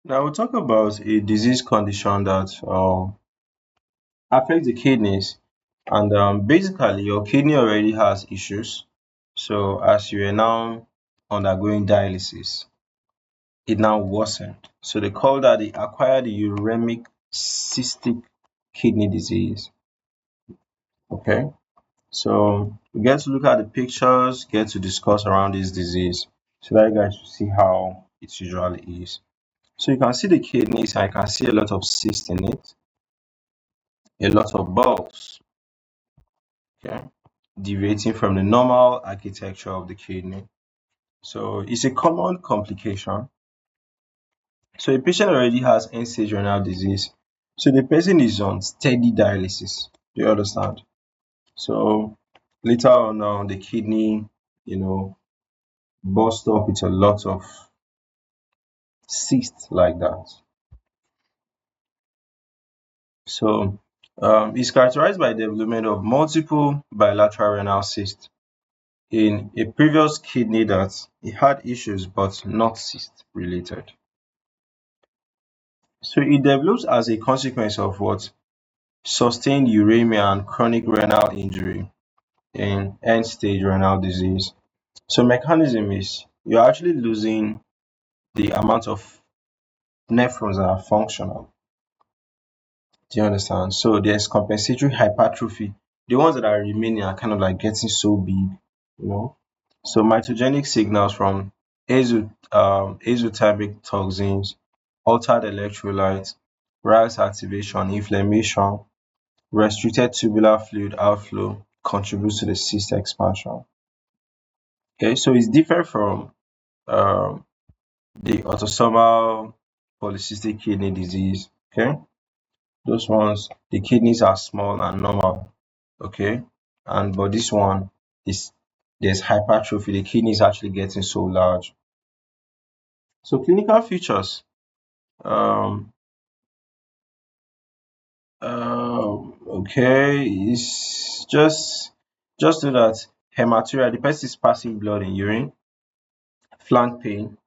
Now we'll talk about a disease condition that affects the kidneys, and basically your kidney already has issues. So as you are now undergoing dialysis, it now worsened. So they call that the acquired uremic cystic kidney disease. Okay, so we get to look at the pictures, get to discuss around this disease, so that you guys will see how it usually is. So you can see the kidneys, I can see a lot of cysts in it, a lot of bulbs, okay, deviating from the normal architecture of the kidney. So it's a common complication. So a patient already has end-stage renal disease. So the person is on steady dialysis. Do you understand? So later on, the kidney, you know, burst up with a lot of cysts like that. So it's characterized by development of multiple bilateral renal cysts in a previous kidney that it had issues but not cyst related. So it develops as a consequence of what? Sustained uremia and chronic renal injury in end stage renal disease. So mechanism is you're actually losing the amount of nephrons that are functional. Do you understand? So there's compensatory hypertrophy. The ones that are remaining are kind of like getting so big, you know. So mitogenic signals from azothermic toxins, altered electrolytes, RAS activation, inflammation, restricted tubular fluid outflow contributes to the cyst expansion. Okay, so it's different from um, the autosomal polycystic kidney disease. Okay, those ones, the kidneys are small and normal. Okay, and but this one is there's hypertrophy. The kidney is actually getting so large. So clinical features. Um, okay, it's just so that hematuria, the person is passing blood in urine, flank pain,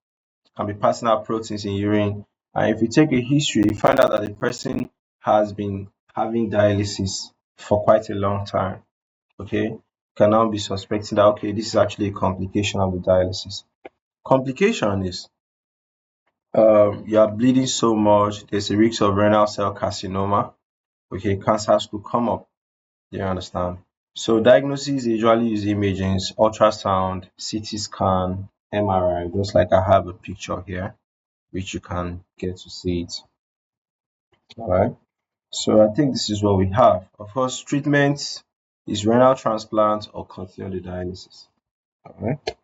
can be passing out proteins in urine. And if you take a history, you find out that the person has been having dialysis for quite a long time. Okay, you can now be suspecting that okay, this is actually a complication of the dialysis. Complication is you are bleeding so much, there's a risk of renal cell carcinoma. Okay, cancers could come up. Do you understand? So diagnosis usually use imaging, ultrasound, CT scan, MRI, just like I have a picture here, which you can get to see it. All right. So I think this is what we have. Of course, treatment is renal transplant or continue the dialysis. All right.